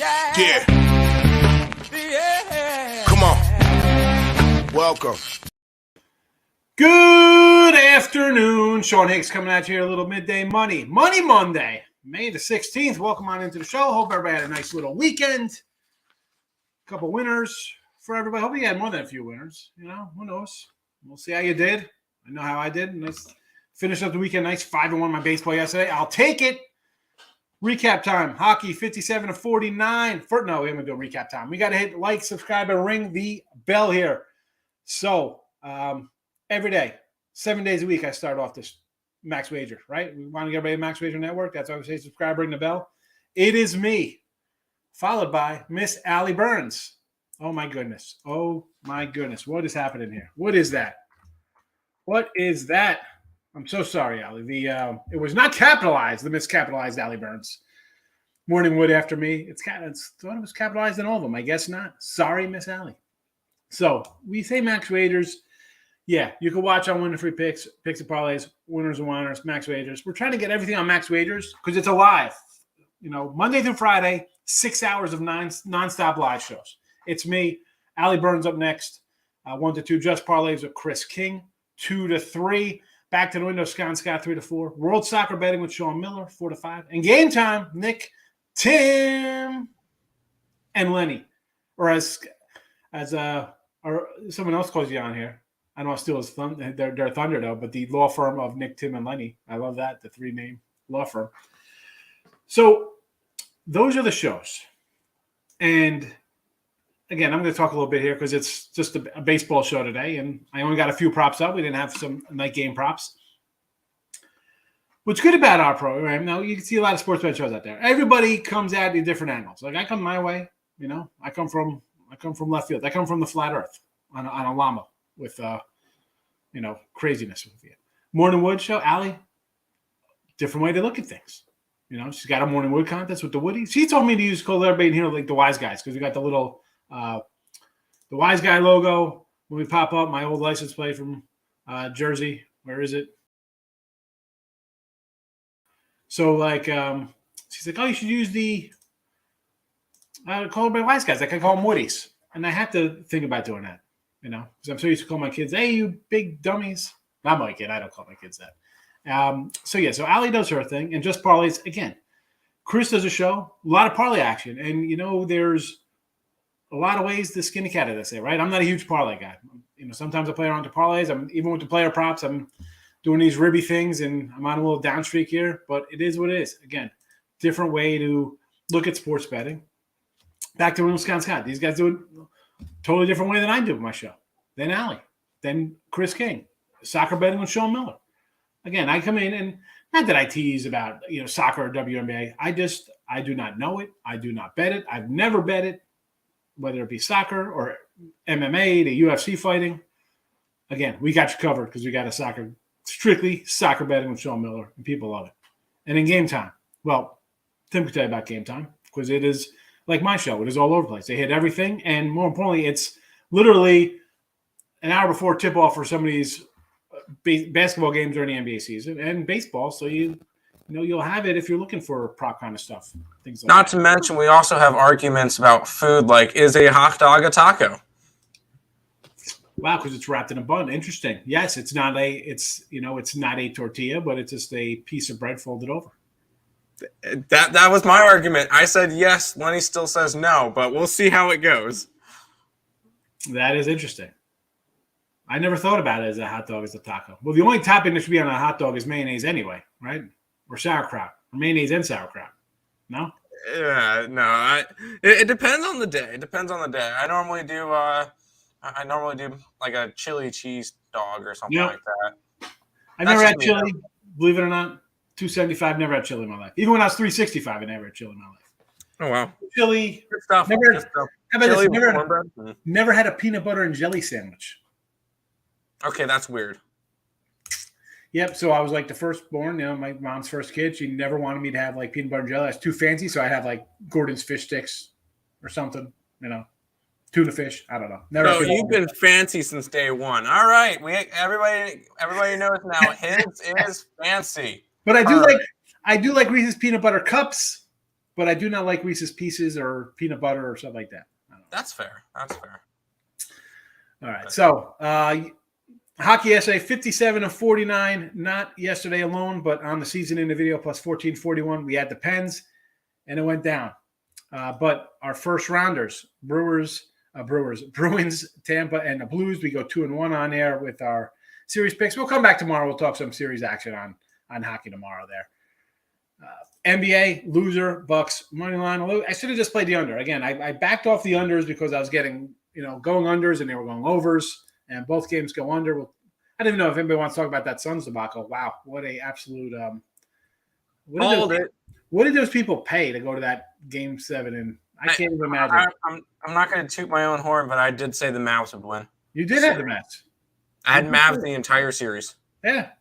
Yeah. Come on. Welcome. Good afternoon. Sean Higgs coming at you here, a little midday Money Monday, May the 16th. Welcome on into the show. Hope everybody had a nice little weekend. A couple winners for everybody. Hope you had more than a few winners. You know, who knows? We'll see how you did. I know how I did. Nice. Finished up the weekend nice. 5-1 my baseball yesterday. I'll take it. Recap time. Hockey 57-49. No, we haven't done recap time. We got to hit like, subscribe, and ring the bell here. So, every day, 7 days a week, I start off this Max Wager, right? We want to get everybody at Max Wager Network. That's why we say subscribe, ring the bell. It is me, followed by Miss Allie Burns. Oh, my goodness. Oh, my goodness. What is happening here? What is that? What is that? I'm so sorry, Allie. It was not capitalized, the miscapitalized Allie Burns. Morning wood after me. Thought it was capitalized in all of them. I guess not. Sorry, Miss Allie. So we say Max Wagers. Yeah, you can watch on Winner Free Picks and Parlays, Winners and Whiners, Max Wagers. We're trying to get everything on Max Wagers because it's alive. You know, Monday through Friday, 6 hours of nonstop live shows. It's me, Allie Burns up next. 1 to 2 Just Parlays with Chris King. 2 to 3. Back to the window, Scott 3 to 4. World Soccer Betting with Sean Miller, 4 to 5. And Game Time, Nick, Tim, and Lenny. Or as someone else calls you on here. I don't want to steal his their thunder, though, but the law firm of Nick, Tim, and Lenny. I love that, the 3-name law firm. So those are the shows. And again, I'm going to talk a little bit here because it's just a baseball show today, and I only got a few props up. We didn't have some night game props. What's good about our program, now you can see a lot of sports bet shows out there. Everybody comes at it different angles. Like I come my way, you know. I come from left field. I come from the flat earth on a llama with craziness with you. Morning Wood show, Allie, different way to look at things. You know, she's got a Morning Wood contest with the Woodies. She told me to call everybody in here like the wise guys because we got the little the wise guy logo when we pop up. My old license plate from Jersey. Where is it? So like, she's like, oh, you should use the call everybody wise guys. Like I call them Woodies, and I have to think about doing that. You know, because I'm so used to call my kids, hey, you big dummies. Not my kid. I don't call my kids that. So Allie does her thing, and Just Parlays again. Chris does a show, a lot of parlay action, and you know, there's a lot of ways to skin a cat, as I say, right? I'm not a huge parlay guy. You know, sometimes I play around to parlays. Even with the player props, I'm doing these ribby things, and I'm on a little down streak here. But it is what it is. Again, different way to look at sports betting. Back to Scott. These guys do it totally different way than I do with my show. Then Allie. Then Chris King. Soccer betting with Sean Miller. Again, I come in and not that I tease about soccer or WNBA. I do not know it. I do not bet it. I've never bet it. Whether it be soccer or MMA, the UFC fighting. Again, we got you covered because we got strictly soccer betting with Sean Miller, and people love it. And in Game Time, well, Tim can tell you about Game Time because it is like my show. It is all over the place. They hit everything, and more importantly, it's literally an hour before tip-off for some of these basketball games during the NBA season and baseball, so you'll have it if you're looking for prop kind of stuff. Things like Not that. to mention, we also have arguments about food, like is a hot dog a taco? Wow, because it's wrapped in a bun. Interesting. Yes, it's not a tortilla, but it's just a piece of bread folded over. That was my argument. I said yes. Lenny still says no, but we'll see how it goes. That is interesting. I never thought about it as a hot dog as a taco. Well, the only topping that should be on a hot dog is mayonnaise anyway, right? Or sauerkraut. Or mayonnaise and sauerkraut. No? Yeah, no. It depends on the day. I normally do like a chili cheese dog or something like that. I've never had chili, believe it or not. $2.75, never had chili in my life. Even when I was $3.65, I never had chili in my life. Oh, wow. Chili. Good stuff. Never had a peanut butter and jelly sandwich. Okay, that's weird. Yep. So I was like the firstborn, my mom's first kid. She never wanted me to have like peanut butter and jelly. That's too fancy. So I'd have like Gordon's fish sticks or something, tuna fish. I don't know. So you've been fancy since day one. All right. Everybody knows now his is fancy. But I do like Reese's peanut butter cups. but I do not like Reese's Pieces or peanut butter or stuff like that. That's fair. That's fair. All right. So hockey yesterday, 57 of 49, not yesterday alone, but on the season in the video, plus 14-41. We had the Pens, and it went down. But our first rounders, Bruins, Tampa, and the Blues, we go 2-1 on there with our series picks. We'll come back tomorrow. We'll talk some series action on hockey tomorrow there. NBA, loser, Bucks, money line. I should have just played the under. Again, I backed off the unders because I was getting, going unders and they were going overs, and both games go under. I don't even know if anybody wants to talk about that Suns debacle. Wow, what a absolute what did those people pay to go to that Game 7? And I can't even imagine. I'm not going to toot my own horn, but I did say the Mavs would win. You did have the Mavs. I had Mavs the entire series. Yeah.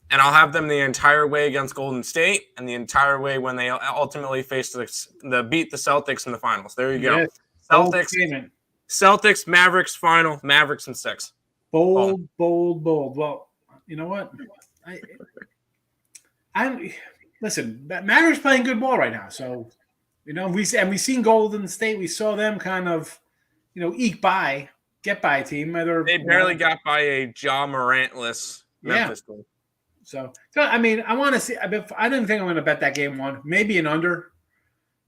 And I'll have them the entire way against Golden State and the entire way when they ultimately face beat the Celtics in the finals. There you go. Yes. Celtics, Mavericks final, Mavericks in 6. Bold. Well, you know what? Listen, Mavericks playing good ball right now. So, we've seen Golden State. We saw them kind of, get by a team. They barely got by a Ja Morant-less Memphis team. So I mean, I want to see. I don't think I'm going to bet that game one. Maybe an under,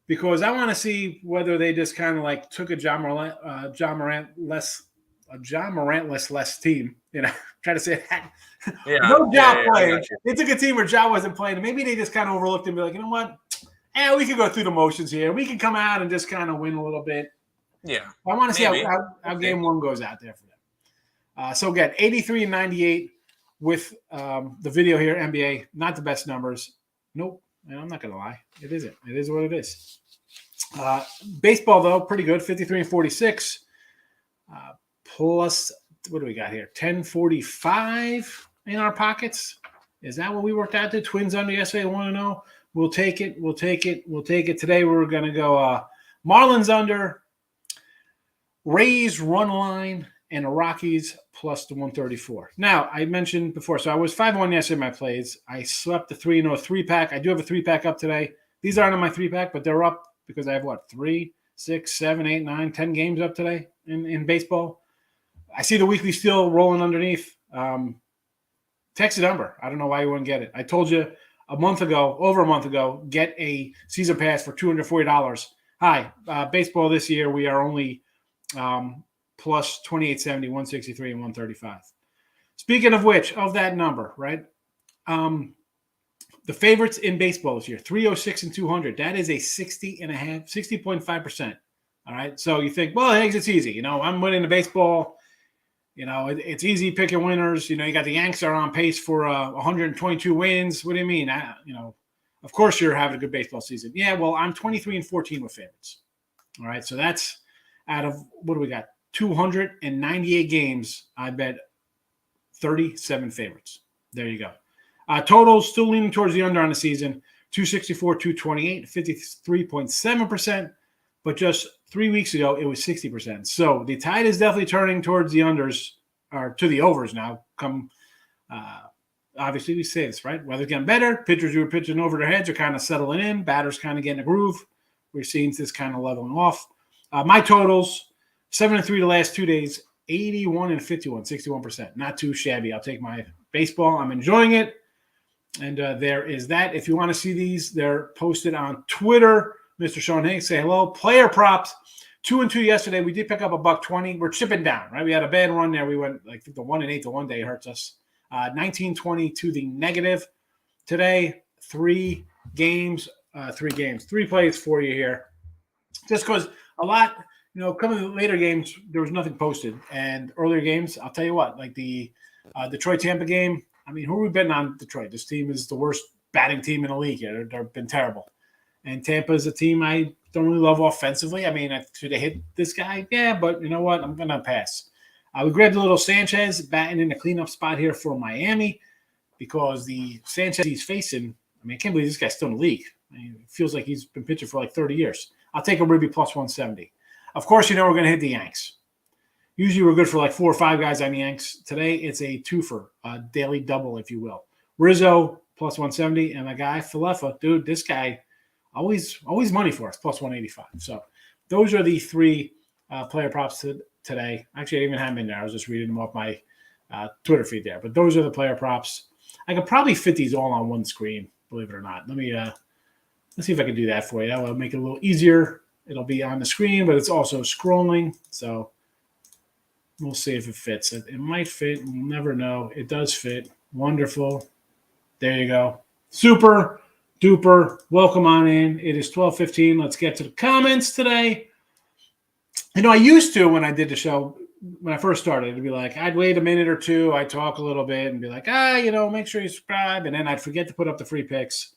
because I want to see whether they just kind of like took a Ja Morant-less team. Try to say that. Yeah, no Ja playing. They took a team where Ja wasn't playing. Maybe they just kind of overlooked him and be like, you know what? We could go through the motions here. We could come out and just kind of win a little bit. Yeah. I want to see how game one goes out there for them. So again, 83 and 98 with the video here, NBA. Not the best numbers. Nope. I'm not going to lie. It isn't. It is what it is. Baseball, though, pretty good. 53 and 46. Plus, what do we got here? 1045 in our pockets. Is that what we worked out to? Twins under yesterday, 1-0. We'll take it. Today we're going to go Marlins under, Rays run line, and the Rockies plus the 134. Now, I mentioned before, so I was 5-1 yesterday in my plays. I swept the 3-pack. I do have a 3-pack up today. These aren't in my 3-pack, but they're up because I have, 3, 6, 7, 8, 9, 10 games up today in baseball. I see the weekly still rolling underneath. Text the number. I don't know why you wouldn't get it. I told you over a month ago, get a season pass for $240. Hi, baseball this year, we are only plus 2870, 163, and 135. Speaking of which, of that number, right? The favorites in baseball this year, 306 and 200. That is a 60.5%. All right. So you think, well, Higgs, it's easy. I'm winning the baseball. It's easy picking winners. You got the Yanks are on pace for 122 wins. What do you mean? Of course you're having a good baseball season. Yeah, well, I'm 23 and 14 with favorites. All right. So that's out of, what do we got? 298 games. I bet 37 favorites. There you go. Totals still leaning towards the under on the season. 264, 228, 53.7%. But just 3 weeks ago, it was 60%. So the tide is definitely turning towards the unders, or to the overs now. Obviously, we say this, right? Weather's getting better. Pitchers who are pitching over their heads are kind of settling in. Batters kind of getting a groove. We're seeing this kind of leveling off. My totals, 7-3 the last 2 days, 81 and 51, 61%. Not too shabby. I'll take my baseball. I'm enjoying it. And there is that. If you want to see these, they're posted on Twitter. Mr. Sean Higgs, say hello. Player props, 2-2 yesterday. We did pick up $120. We're chipping down, right? We had a bad run there. We went the 1-8 the one day hurts us. 19-20 to the negative. Today, 3 games, 3 plays for you here. Just because a lot, coming to the later games, there was nothing posted. And earlier games, I'll tell you what, like the Detroit-Tampa game, I mean, who are we betting on Detroit? This team is the worst batting team in the league. They've been terrible. And Tampa is a team I don't really love offensively. I mean, should they hit this guy? Yeah, but you know what? I'm going to pass. We grabbed a little Sanchez batting in a cleanup spot here for Miami because the Sanchez he's facing, I can't believe this guy's still in the league. It feels like he's been pitching for 30 years. I'll take a Ribby plus 170. Of course, we're going to hit the Yanks. Usually we're good for 4 or 5 guys on the Yanks. Today it's a twofer, a daily double, if you will. Rizzo plus 170, and my guy Falefa, dude, this guy always money for us, plus 185. So those are the three player props today. Actually, I didn't even have them in there. I was just reading them off my Twitter feed there. But those are the player props. I could probably fit these all on one screen, believe it or not. Let's see if I can do that for you. That will make it a little easier. It'll be on the screen, but it's also scrolling. So we'll see if it fits. It might fit. We'll never know. It does fit. Wonderful. There you go. Super duper. Welcome on in. It is 12:15. Let's get to the comments today. I used to, when I did the show, when I first started, it'd be like, I'd wait a minute or two. I'd talk a little bit and be like, make sure you subscribe. And then I'd forget to put up the free picks.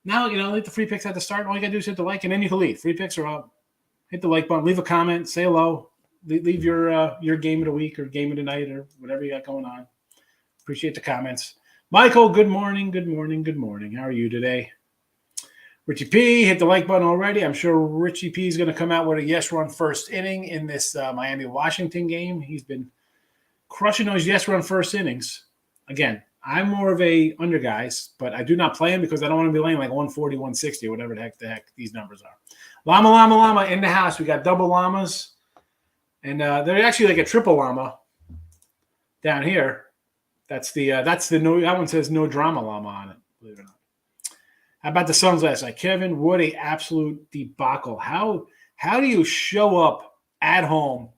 Now, leave the free picks at the start. All you got to do is hit the like, and then you can leave. Free picks are up. Hit the like button. Leave a comment. Say hello. Leave your game of the week or game of the night or whatever you got going on. Appreciate the comments. Michael, good morning. Good morning. Good morning. How are you today? Richie P, hit the like button already. I'm sure Richie P is going to come out with a yes run first inning in this Miami-Washington game. He's been crushing those yes run first innings. Again, I'm more of a under guys, but I do not play him because I don't want to be laying like 140, 160, or whatever the heck these numbers are. Llama in the house. We got double llamas, and they're actually like a triple llama down here. That's the that one says no drama llama on it, believe it or not. How about the Suns last night? Kevin, what a absolute debacle. How do you show up at home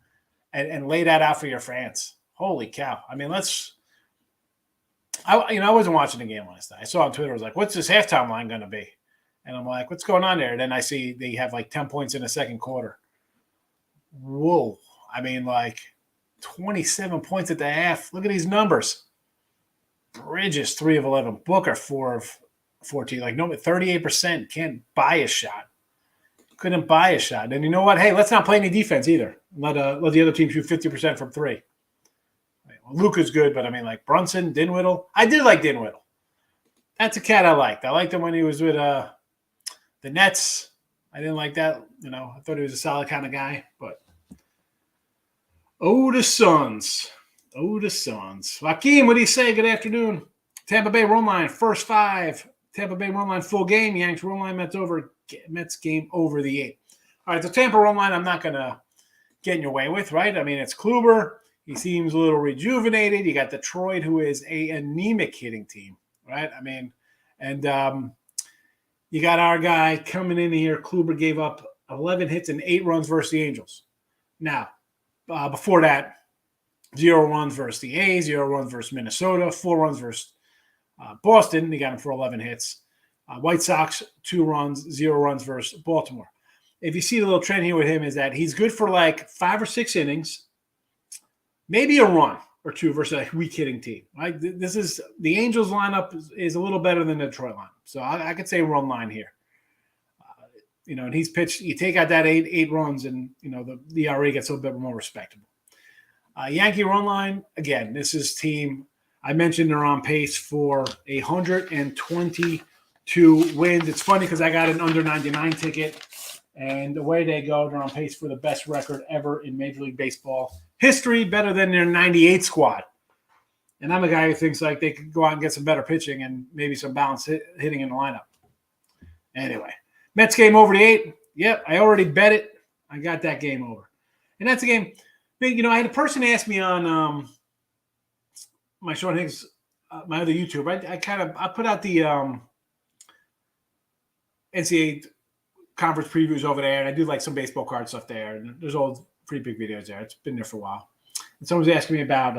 and lay that out for your fans? Holy cow. I mean, I wasn't watching the game last night. I saw on Twitter, I was like, what's this halftime line going to be? And I'm like, what's going on there? And then I see they have like 10 points in the second quarter. Whoa. I mean, like 27 points at the half. Look at these numbers. Bridges, 3 of 11. Booker, 4 of 14. Like, no, 38%. Can't buy a shot. Couldn't buy a shot. And you know what? Hey, let's not play any defense either. Let the other team shoot 50% from 3. Well, Luka's good, but I mean, like Brunson, Dinwiddie. I did like Dinwiddie. That's a cat I liked. I liked him when he was with the Nets. I didn't like that. I thought he was a solid kind of guy. But the Suns. The Suns. Joaquin, what do you say? Good afternoon. Tampa Bay run line, first 5. Tampa Bay run line, full game. Yanks run line, Mets game over the 8. All right, the Tampa run line I'm not going to get in your way with, right? I mean, it's Kluber. He seems a little rejuvenated. You got Detroit, who is a anemic hitting team, right? I mean, and you got our guy coming in here. Kluber gave up 11 hits and 8 runs versus the Angels. Now, before that, 0 runs versus the A's, 0 runs versus Minnesota, 4 runs versus Boston. He got him for 11 hits. White Sox, 2 runs, 0 runs versus Baltimore. If you see the little trend here with him is that he's good for like 5 or 6 innings, maybe a run or 2 versus a weak hitting team. Right? This is the Angels lineup is a little better than the Detroit lineup. So I could say run line here. And he's pitched. You take out that 8 runs, and the ERA gets a little bit more respectable. Yankee run line again. This is team. I mentioned they're on pace for 122 wins. It's funny because I got an under 99 ticket, and away they go. They're on pace for the best record ever in Major League Baseball history, better than their 98 squad. And I'm a guy who thinks like they could go out and get some better pitching and maybe some balanced hitting in the lineup. Anyway, Mets game over the 8. Yep, I already bet it. I got that game over. And that's a game. I had a person ask me on my Sean Higgs, my other YouTube. I put out the NCAA conference previews over there, and I do like some baseball card stuff there. And there's old free pick videos there. It's been there for a while. And someone's asking me about,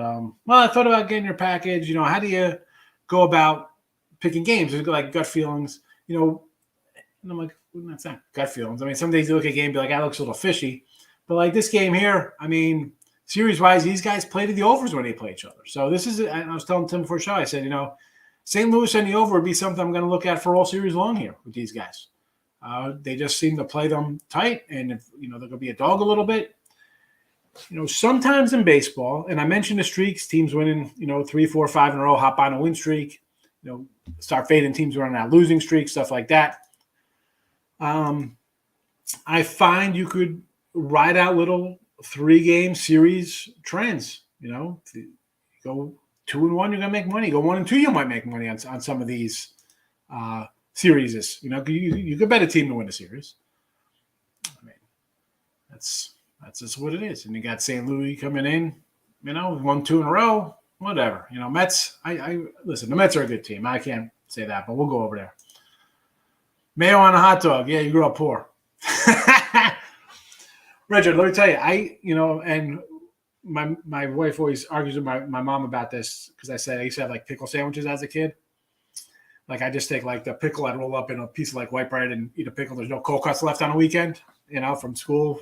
I thought about getting your package. How do you go about picking games? There's like gut feelings, and I'm like, well, that's not gut feelings. I mean, some days you look at a game and be like, that looks a little fishy. But like this game here, I mean, series-wise, these guys play to the overs when they play each other. So this is, I was telling Tim before the show, I said, St. Louis and the over would be something I'm going to look at for all series long here with these guys. They just seem to play them tight, and if they're going to be a dog a little bit. Sometimes in baseball, and I mentioned the streaks, teams winning, 3, 4, 5 in a row, hop on a win streak, start fading teams who are on that losing streak, stuff like that. I find you could ride out little 3-game series trends. If you go 2-1, you're going to make money. Go 1-2, you might make money on some of these series is. You could bet a team to win a series. I mean, that's just what it is. And you got St. Louis coming in, 1-2 in a row, whatever. Mets. I listen. The Mets are a good team. I can't say that, but we'll go over there. Mayo on a hot dog. Yeah, you grew up poor. Richard, let me tell you, and my wife always argues with my mom about this because I said I used to have like pickle sandwiches as a kid. Like I just take like the pickle, I'd roll up in a piece of like white bread and eat a pickle. There's no cold cuts left on the weekend, from school.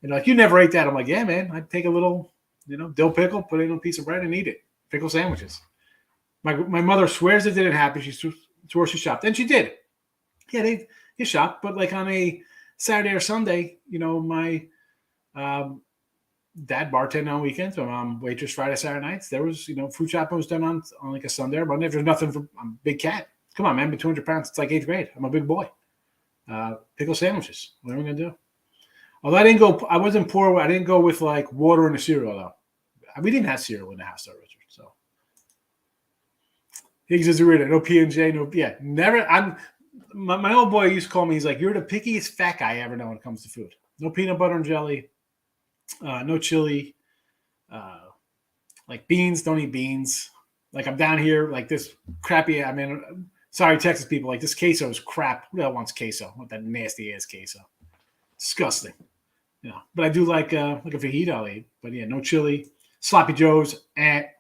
Like you never ate that. I'm like, yeah, man. I'd take a little, dill pickle, put it in a piece of bread and eat it. Pickle sandwiches. My mother swears it didn't happen. She swore she shopped, and she did. Yeah, they shopped, but like on a Saturday or Sunday, my dad bartended on weekends. My mom waitress Friday, Saturday nights. There was, food shopping was done on like a Sunday or Monday. If there's nothing I'm a big cat. Come on, man. I'm 200 pounds. It's like 8th grade. I'm a big boy. Pickle sandwiches. What am I going to do? Although I wasn't poor. I didn't go with like water and a cereal though. We didn't have cereal in the house though, Richard. So Higgs is a reader. No P&J. No, yeah. Never. My old boy used to call me. He's like, you're the pickiest fat guy I ever know when it comes to food. No peanut butter and jelly. No chili. Like beans, don't eat beans. Like I'm down here, like this crappy. Sorry, Texas people. Like this queso is crap. Who the hell wants queso? What that nasty ass queso? Disgusting. But I do like a fajita I'll eat. But yeah, no chili. Sloppy Joes,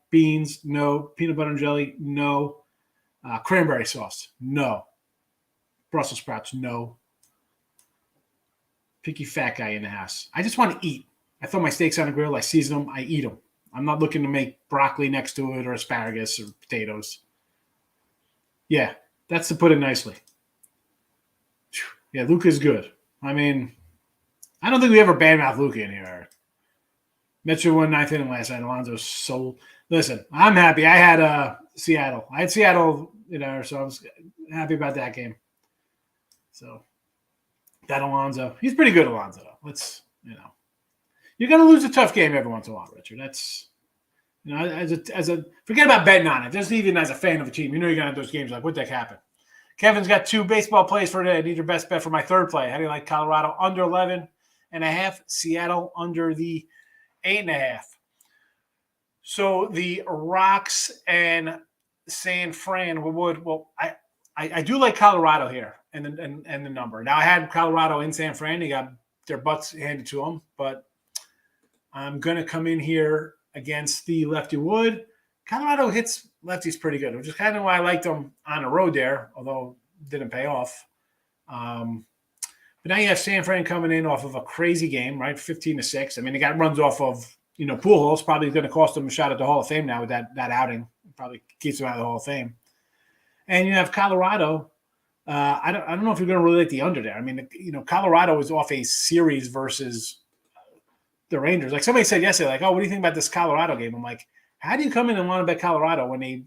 beans, no. Peanut butter and jelly, no. Cranberry sauce, no. Brussels sprouts, no. Picky fat guy in the house. I just want to eat. I throw my steaks on the grill. I season them. I eat them. I'm not looking to make broccoli next to it or asparagus or potatoes. Yeah, that's to put it nicely. Yeah, Luka's good. I don't think we ever badmouth Luka in here. Metro won 9th inning last night. Alonso's so – listen, I'm happy. I had Seattle. I had Seattle, so I was happy about that game. So that Alonso, he's pretty good, Alonso. Let's, you're going to lose a tough game every once in a while, Richard. That's, as a forget about betting on it. Just even as a fan of a team, you're going to have those games like, what the heck happened? Kevin's got 2 baseball plays for today. I need your best bet for my third play. How do you like Colorado under 11.5? Seattle under the 8.5. So the Rocks and San Fran would. Well, I do like Colorado here and the number. Now I had Colorado in San Fran. They got their butts handed to them, but I'm gonna come in here against the lefty wood. Colorado hits lefties pretty good, which is kind of why I liked them on the road there, although it didn't pay off. But now you have San Fran coming in off of a crazy game, right? 15-6. They got runs off of Pujols, probably going to cost them a shot at the Hall of Fame now with that outing. Probably keeps them out of the Hall of Fame. And you have Colorado. I don't know if you're going to really like the under there. Colorado was off a series versus the Rangers. Like somebody said yesterday, like, oh, what do you think about this Colorado game? I'm like, how do you come in and want to bet Colorado when they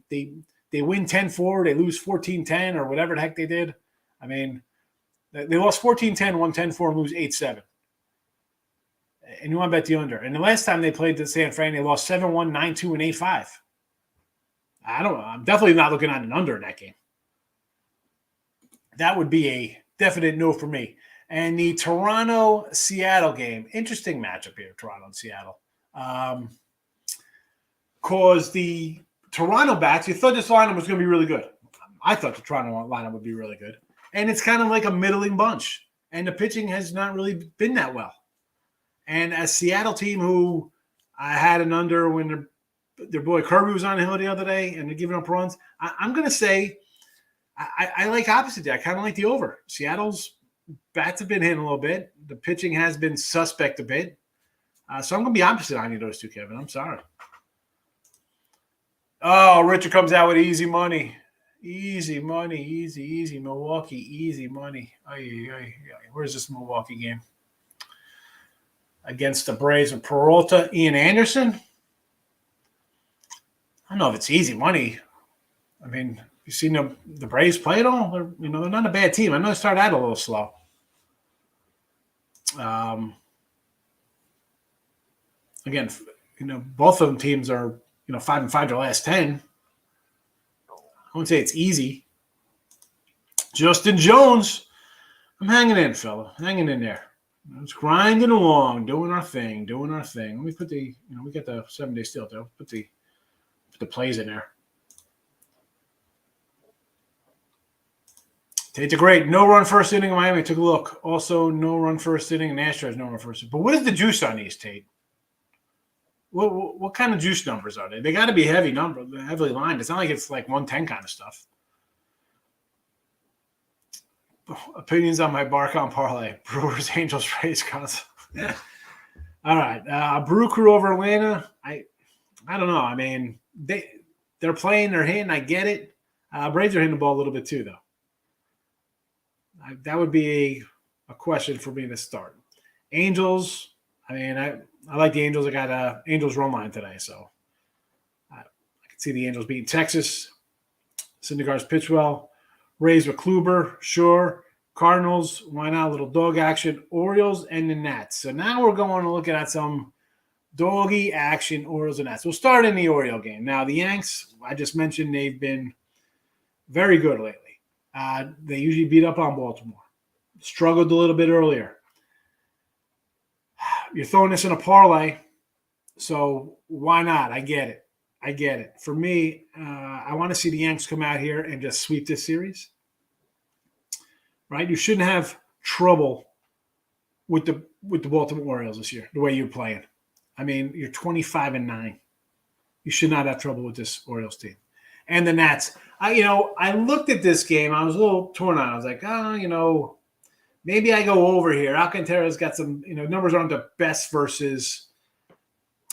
win 10-4, they lose 14-10 or whatever the heck they did? They lost 14-10, won 10-4, and lose 8-7. And you want to bet the under. And the last time they played the San Fran, they lost 7-1, 9-2, and 8-5. I don't know. I'm definitely not looking at an under in that game. That would be a definite no for me. And the Toronto-Seattle game, interesting matchup here, Toronto and Seattle. Because the Toronto bats, you thought this lineup was going to be really good. I thought the Toronto lineup would be really good. And it's kind of like a middling bunch. And the pitching has not really been that well. And a Seattle team who I had an under when their boy Kirby was on the hill the other day and they're giving up runs, I'm going to say I like opposite there. I kind of like the over. Seattle's bats have been hitting a little bit. The pitching has been suspect a bit. So I'm going to be opposite on you, those two, Kevin. I'm sorry. Oh, Richard comes out with easy money. Easy money, easy. Milwaukee, easy money. Where's this Milwaukee game? Against the Braves with Peralta, Ian Anderson. I don't know if it's easy money. You seen the Braves play at all? They're not a bad team. I know they started out a little slow. Again, both of them teams are 5-5 their last 10. I wouldn't say it's easy. Justin Jones. I'm hanging in, fella. Hanging in there. It's grinding along, doing our thing. Let me put the, we got the 7-day steal, though. Put the plays in there. Tate's a great no-run first inning in Miami. Took a look. Also, no-run first inning. And Astros no-run first inning. But what is the juice on these, Tate? What kind of juice numbers are they? They got to be heavily lined. It's not like it's like 110 kind of stuff. Opinions on my Barcon parlay. Brewers, Angels, Rays, Cubs. All right. Brew Crew over Atlanta. I don't know. I mean, they're playing, they're hitting. I get it. Braves are hitting the ball a little bit too, though. That would be a question for me to start. Angels. I mean, I like the Angels. I got Angels run line today, so I can see the Angels beating Texas. Syndergaard's pitch well. Rays with Kluber, sure. Cardinals, why not? A little dog action. Orioles and the Nats. So now we're going to look at some doggy action, Orioles and Nats. We'll start in the Oriole game. Now, the Yanks, I just mentioned they've been very good lately. They usually beat up on Baltimore. Struggled a little bit earlier. You're throwing this in a parlay, so why not? I get it. For me, I want to see the Yanks come out here and just sweep this series. Right? You shouldn't have trouble with the Baltimore Orioles this year, the way you're playing. I mean, you're 25-9. You should not have trouble with this Orioles team. And the Nats. I looked at this game. I was a little torn on. I was like, maybe I go over here. Alcantara's got some, numbers aren't the best versus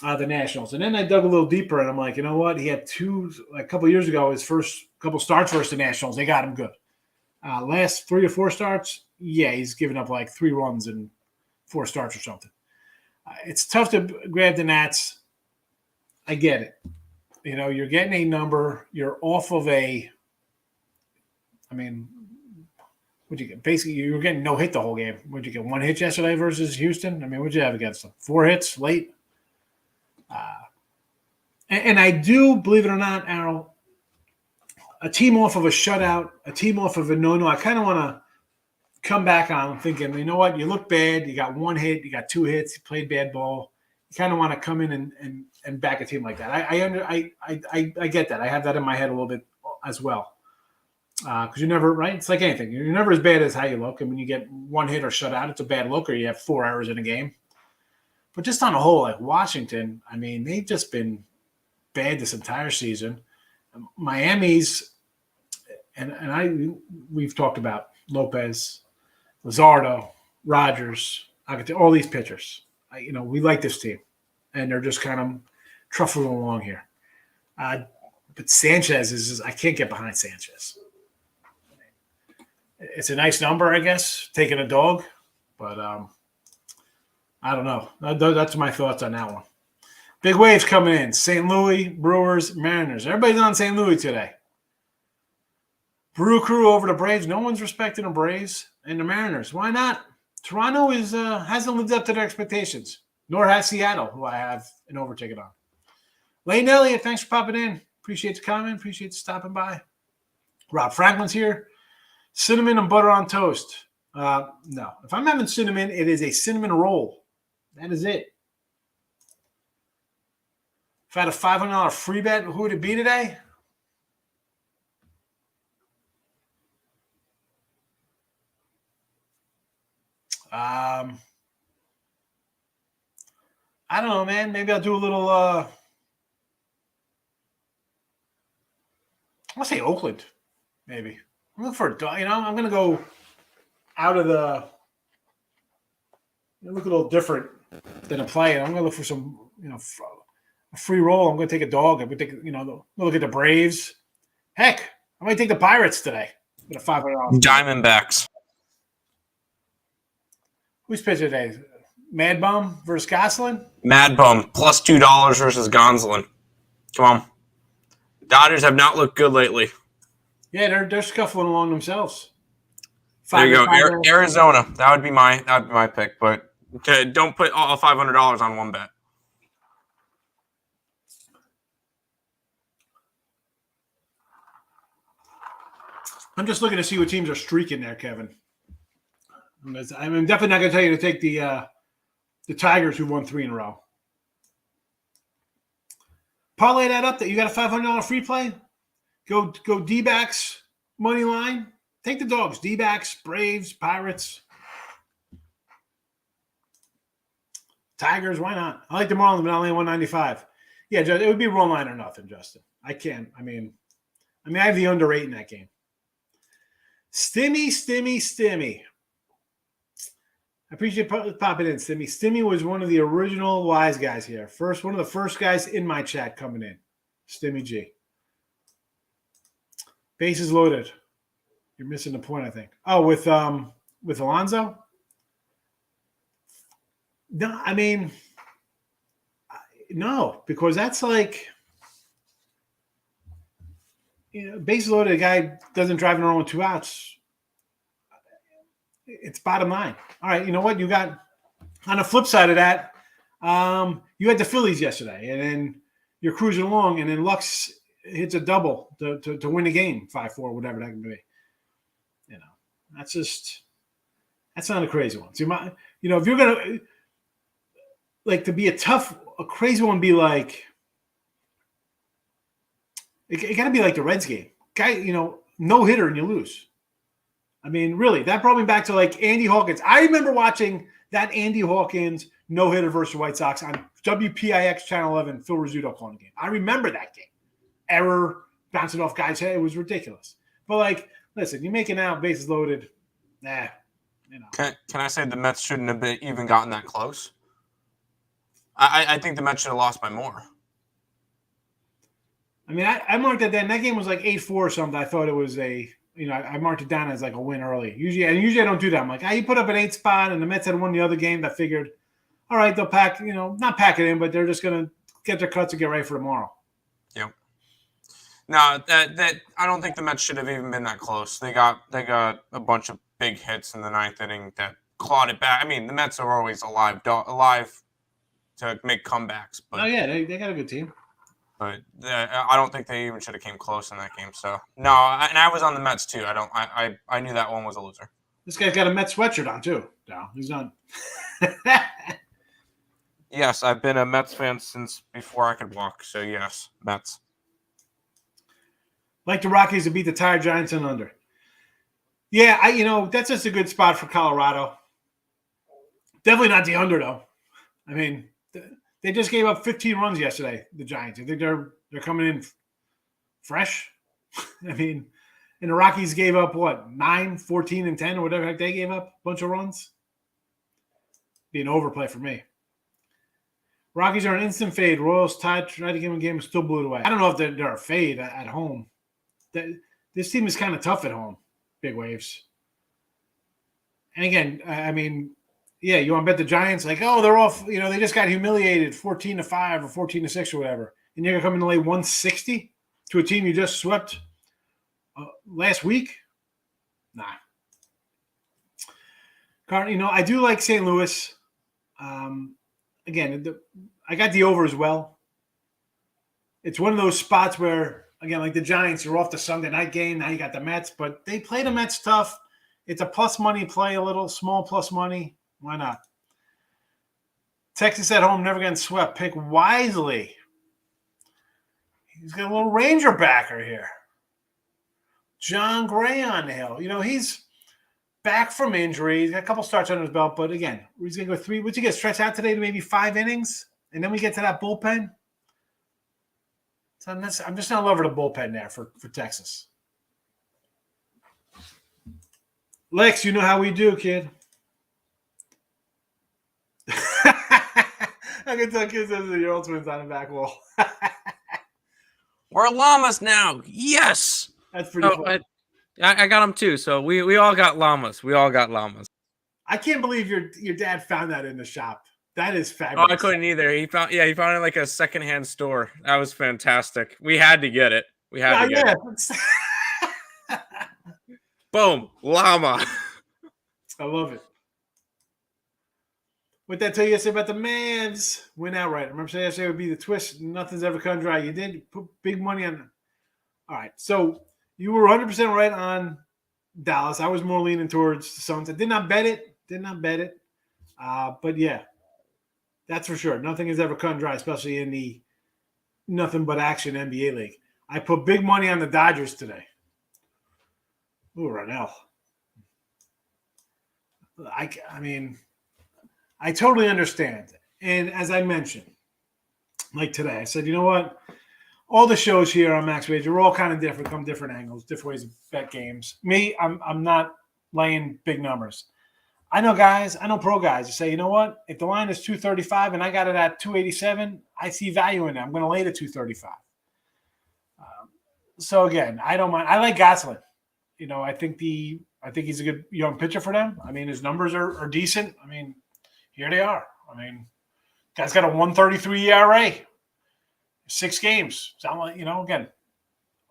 the Nationals. And then I dug a little deeper, and I'm like, you know what? He had a couple years ago, his first couple starts versus the Nationals. They got him good. Last 3 or 4 starts, yeah, he's given up like 3 runs in 4 starts or something. It's tough to grab the Nats. I get it. You're getting a number. You're off of what'd you get? Basically, you were getting no hit the whole game. What'd you get? 1 hit yesterday versus Houston? What'd you have against them? 4 hits late? And I do, believe it or not, Errol, a team off of a shutout, a team off of a no-no, I kind of want to come back on thinking, you know what? You look bad. You got 1 hit. You got 2 hits. You played bad ball. You kind of want to come in and back a team like that. I get that. I have that in my head a little bit as well. Because you're never, right? It's like anything. You're never as bad as how you look. And when you get 1 hit or shut out, it's a bad look, or you have 4 errors in a game. But just on a whole, like Washington, they've just been bad this entire season. Miami's, we've talked about Lopez, Luzardo, Rogers, all these pitchers. We like this team, and they're just kind of truffling along here. But Sanchez I can't get behind Sanchez. It's a nice number, I guess, taking a dog, but I don't know. That's my thoughts on that one. Big waves coming in. St. Louis, Brewers, Mariners. Everybody's on St. Louis today. Brew Crew over the Braves. No one's respecting the Braves and the Mariners. Why not? Toronto hasn't lived up to their expectations, nor has Seattle, who I have an overtaken on. Lane Elliott, thanks for popping in. Appreciate the comment. Appreciate the stopping by. Rob Franklin's here. Cinnamon and butter on toast. No. If I'm having cinnamon, it is a cinnamon roll. That is it. If I had a $500 free bet, who would it be today? I don't know, man. Maybe I'll do a little I'll say Oakland, maybe. I'm looking for I'm gonna go out of look a little different than a play. I'm gonna look for some, a free roll. I'm gonna take a dog. I'm gonna take, look at the Braves. Heck, I might take the Pirates today with a $500. Diamondbacks. Who's pitching today? Mad Bum versus Gosselin? Mad Bum plus $2 versus Gonsolin. Come on. Dodgers have not looked good lately. Yeah, they're scuffling along themselves. There you go. Arizona. That would be my pick, but don't put all $500 on one bet. I'm just looking to see what teams are streaking there, Kevin. I'm definitely not going to tell you to take the Tigers, who won 3 in a row. Parlay that up. That you got a $500 free play. Go D-backs money line. Take the dogs. D-backs, Braves, Pirates, Tigers. Why not? I like the Marlins, but only 195. Yeah, it would be run line or nothing, Justin. I can't. I mean, I have the under 8 in that game. Stimmy. I appreciate popping in, Stimmy. Stimmy was one of the original wise guys here. One of the first guys in my chat coming in. Stimmy G. Bases loaded. You're missing the point, I think. Oh, with Alonso? No, I mean, no, because that's like, bases loaded, a guy doesn't drive in a row with 2 outs. It's bottom line. All right, you know what? You got, on the flip side of that, you had the Phillies yesterday, and then you're cruising along, and then Lux hits a double to win the game, 5-4, whatever that can be. That's not a crazy one. So if you're going to, to be a crazy one, be like, it got to be like the Reds game. Guy, no hitter and you lose. I mean, really, that brought me back to like Andy Hawkins. I remember watching that Andy Hawkins no-hitter versus White Sox on WPIX Channel 11, Phil Rizzuto calling the game. I remember that game. Error, bouncing off guys' head. It was ridiculous. But, listen, you make it out, bases loaded. Nah, Can I say the Mets shouldn't have even gotten that close? I think the Mets should have lost by more. I mean, I marked that then. That game was like 8-4 or something. I thought it was I marked it down as like a win early. Usually I don't do that. I'm like, you put up an 8 spot, and the Mets had won the other game. I figured, all right, they'll pack, not pack it in, but they're just going to get their cuts and get ready for tomorrow. Yep. No, that I don't think the Mets should have even been that close. They got a bunch of big hits in the 9th inning that clawed it back. I mean, the Mets are always alive to make comebacks. But, oh yeah, they got a good team. But I don't think they even should have came close in that game. So no, and I was on the Mets too. I knew that one was a loser. This guy's got a Mets sweatshirt on too. No, he's not. Yes, I've been a Mets fan since before I could walk. So yes, Mets. Like the Rockies to beat the Tired Giants and under. Yeah, that's just a good spot for Colorado. Definitely not the under though. I mean, they just gave up 15 runs yesterday, the Giants. I think they're coming in fresh. I mean, and the Rockies gave up, 9, 14, and 10 or whatever heck they gave up? A bunch of runs? Be an overplay for me. Rockies are an instant fade. Royals tried to give them a game and still blew it away. I don't know if they're a fade at home. This team is kind of tough at home, big waves. And again, I mean, yeah, you want to bet the Giants like, they're off, they just got humiliated 14-5 or 14-6 or whatever. And you're going to come in and lay 160 to a team you just swept last week? Nah. I do like St. Louis. Again, I got the over as well. It's one of those spots where, again, like the Giants, you're off the Sunday night game. Now you got the Mets, but they play the Mets tough. It's a plus money play, a little small plus money. Why not? Texas at home, never getting swept. Pick wisely. He's got a little Ranger backer here. John Gray on the hill. He's back from injury. He's got a couple starts under his belt, but again, he's going to go 3. What'd you get stretched out today to maybe 5 innings? And then we get to that bullpen. So I'm just not loving the bullpen there for Texas. Lex, you know how we do, kid. I can tell kids that your old twins on the back wall. We're llamas now. Yes. That's pretty funny. I got them too. So we all got llamas. I can't believe your dad found that in the shop. That is fabulous. Oh, I couldn't either. He found it in like a secondhand store. That was fantastic. We had to get it. It. Boom, llama. I love it. What did I tell you yesterday about the Mavs? Went outright. Remember saying yesterday would be the twist. Nothing's ever come dry. You did put big money on. All right. So you were 100% right on Dallas. I was more leaning towards the Suns. I did not bet it. But yeah, that's for sure. Nothing has ever cut dry, especially in the nothing but action NBA league. I put big money on the Dodgers today. Ooh, Ronell. I mean, I totally understand. And as I mentioned, like today, I said, you know what? All the shows here on Max Wager are all kind of different, come different angles, different ways to bet games. Me, I'm not laying big numbers. I know pro guys who say, you know what? If the line is 235 and I got it at 287, I see value in it. I'm going to lay the 235. So again, I don't mind. I like Gosselin. You know, I think he's a good young pitcher for them. I mean, his numbers are decent. I mean, here they are. I mean, guy's got a 1.33 ERA, 6 games. Sound like, you know, again,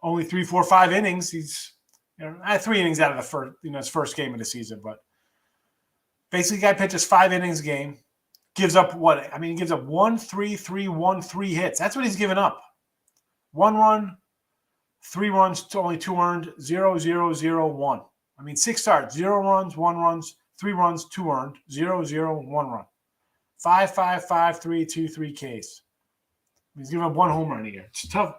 only 3, 4, 5 innings. He's, you know, I had 3 innings out of the first, you know, his first game of the season, but basically, guy pitches 5 innings a game, gives up what? I mean, he gives up 1, 3, 3, 1, 3 hits. That's what he's given up. 1 run, 3 runs to only 2 earned, 0, 0, 0, 1. I mean, 6 starts, 0 runs, 1 runs, 3 runs, 2 earned, 0, 0, 1 run. 5, 5, 5, 3, 2, 3 Ks. He's given up 1 home run a year. It's tough.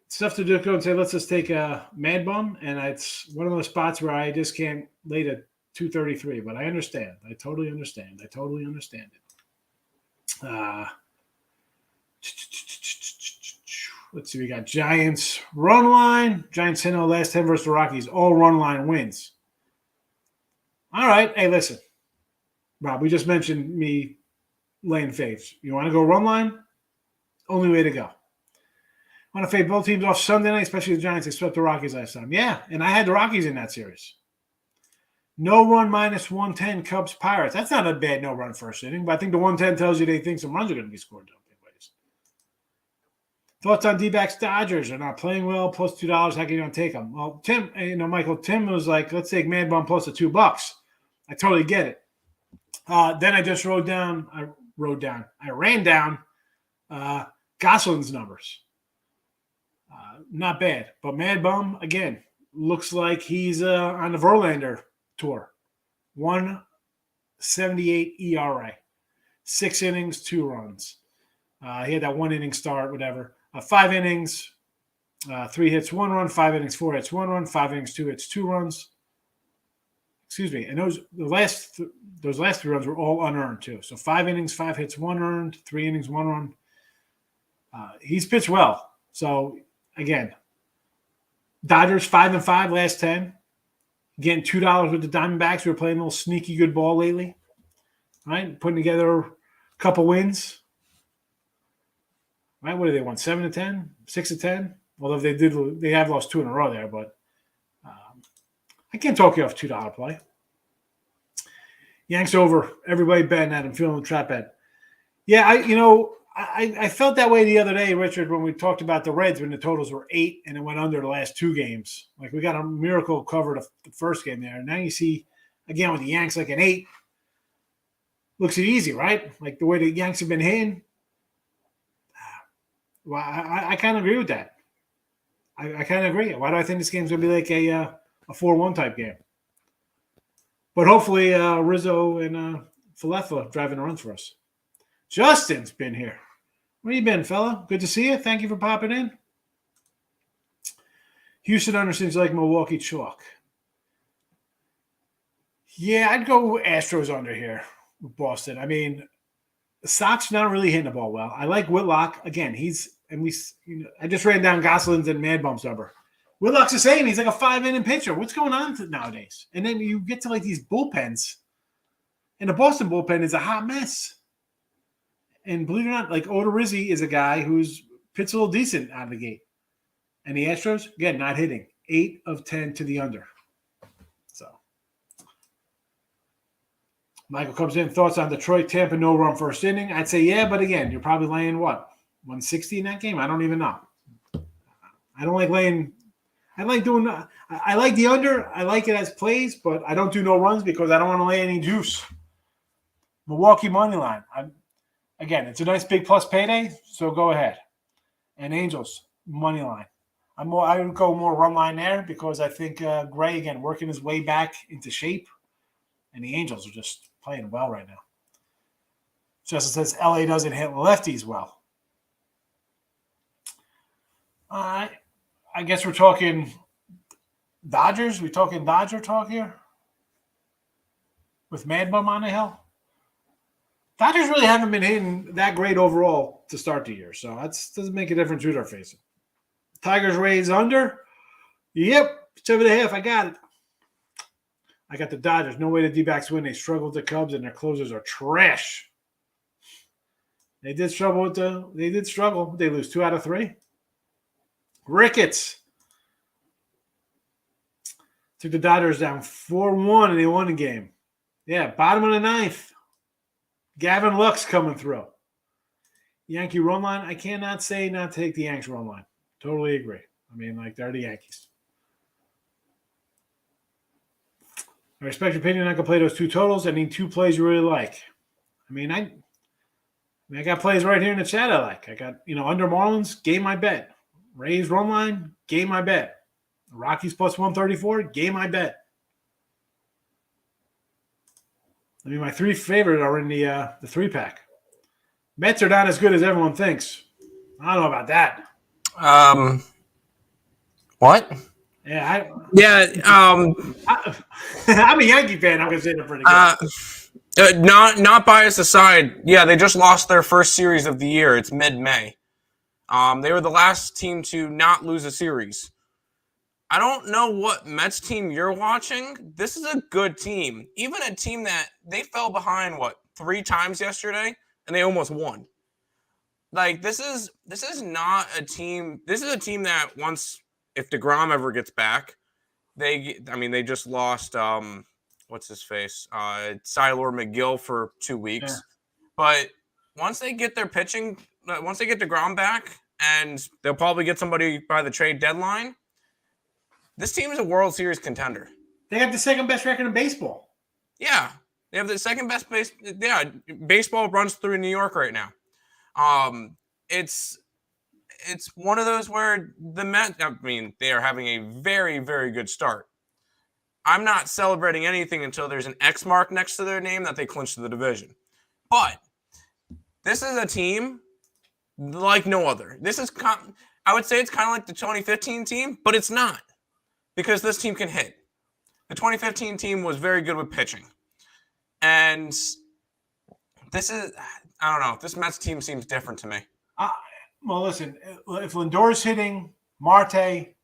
It's tough to just go and say, let's just take a Mad Bum, and it's one of those spots where I just can't lay the 233, but I understand. I totally understand it. Let's see. We got Giants run line. Giants 10-0 last 10 versus the Rockies. All run line wins. All right. Hey, listen, Rob, we just mentioned me laying faves. You want to go run line? Only way to go. I want to fade both teams off Sunday night, especially the Giants. They swept the Rockies last time. Yeah, and I had the Rockies in that series. No run minus 110 Cubs Pirates. That's not a bad no run first inning, but I think the 110 tells you they think some runs are going to be scored down big ways. Thoughts on D-backs Dodgers are not playing well, plus $2. How can you not take them? Well, Tim, you know, Michael, Tim was like, let's take Mad Bum plus the $2. I totally get it. Then I just I ran down Gosselin's numbers. Not bad, but Mad Bum, again, looks like he's on the Verlander tour. 1.78 ERA, 6 innings, 2 runs. He had that 1 inning start, whatever. 5 innings, 3 hits, 1 run. 5 innings, 4 hits, 1 run. 5 innings, 2 hits, 2 runs. Excuse me. And those last 3 runs were all unearned too. So 5 innings, 5 hits, 1 earned. 3 innings, 1 run. He's pitched well. So again, Dodgers 5-5 last 10. Getting $2 with the Diamondbacks. We were playing a little sneaky good ball lately. Right? Putting together a couple wins. Right? What do they want? 7-10? 6-10? Although they have lost 2 in a row there, but I can't talk you off $2 play. Yanks over. Everybody betting at him, feeling the trap bet. Yeah, I felt that way the other day, Richard, when we talked about the Reds when the totals were 8 and it went under the last 2 games. Like we got a miracle cover the first game there. Now you see, again, with the Yanks like an 8. Looks easy, right? Like the way the Yanks have been hitting. Well, I kind of agree with that. I kind of agree. Why do I think this game's going to be like a 4-1 type game? But hopefully Rizzo and Falefa driving the runs for us. Justin's been here. Where you been, fella? Good to see you. Thank you for popping in. Houston under seems like Milwaukee chalk. Yeah, I'd go Astros under here with Boston. I mean, the Sox not really hitting the ball well. I like Whitlock. Again, I just ran down Gosselin's and Mad Bum's number. Whitlock's the same. He's like a 5-inning pitcher. What's going on nowadays? And then you get to like these bullpens, and the Boston bullpen is a hot mess. And believe it or not, like Odorizzi is a guy who's pitched a little decent out of the gate. And the Astros, again, not hitting. 8 of 10 to the under. So, Michael comes in. Thoughts on Detroit, Tampa, no run first inning? I'd say yeah, but again, you're probably laying what? 160 in that game? I don't even know. I don't like laying. I like the under. I like it as plays, but I don't do no runs because I don't want to lay any juice. Milwaukee money line. Again, it's a nice big plus payday, so go ahead. And Angels money line. I would go more run line there because I think Gray, again, working his way back into shape, and the Angels are just playing well right now. Justin says LA doesn't hit lefties well. I guess we're talking Dodgers. We talking Dodger talk here with Mad Bum on the hill. Dodgers really haven't been hitting that great overall to start the year, so that doesn't make a difference who they're facing. Tigers Rays under. Yep, 7.5. I got it. I got the Dodgers. No way the D-backs win. They struggle with the Cubs, and their closers are trash. They did struggle. They lose 2 out of 3. Ricketts took the Dodgers down 4-1, and they won the game. Yeah, bottom of the 9th. Gavin Lux coming through. Yankee run line. I cannot say not take the Yanks run line. Totally agree. I mean, they're the Yankees. I respect your opinion. I can play those 2 totals. I need 2 plays you really like. I got plays right here in the chat I like. I got, under Marlins, game I bet. Rays run line, game I bet. Rockies plus 134, game I bet. My 3 favorite are in the 3-pack. Mets are not as good as everyone thinks. I don't know about that. What? Yeah. I'm a Yankee fan. I'm going to say they're pretty good. Not bias aside, yeah, they just lost their first series of the year. It's mid-May. They were the last team to not lose a series. I don't know what Mets team you're watching. This is a good team. Even a team that they fell behind, 3 times yesterday, and they almost won. This is not a team. This is a team that once, if DeGrom ever gets back, they just lost what's his face? Siler McGill for 2 weeks. Yeah. But once they get their pitching, once they get DeGrom back, and they'll probably get somebody by the trade deadline, this team is a World Series contender. They have the second best record in baseball. Yeah. They have the second best baseball runs through New York right now. It's one of those where the Mets, they are having a very, very good start. I'm not celebrating anything until there's an X mark next to their name that they clinched the division. But this is a team like no other. I would say it's kind of like the 2015 team, but it's not, because this team can hit. The 2015 team was very good with pitching. And this is, I don't know, this Mets team seems different to me. Well, listen, if Lindor's hitting, Marte,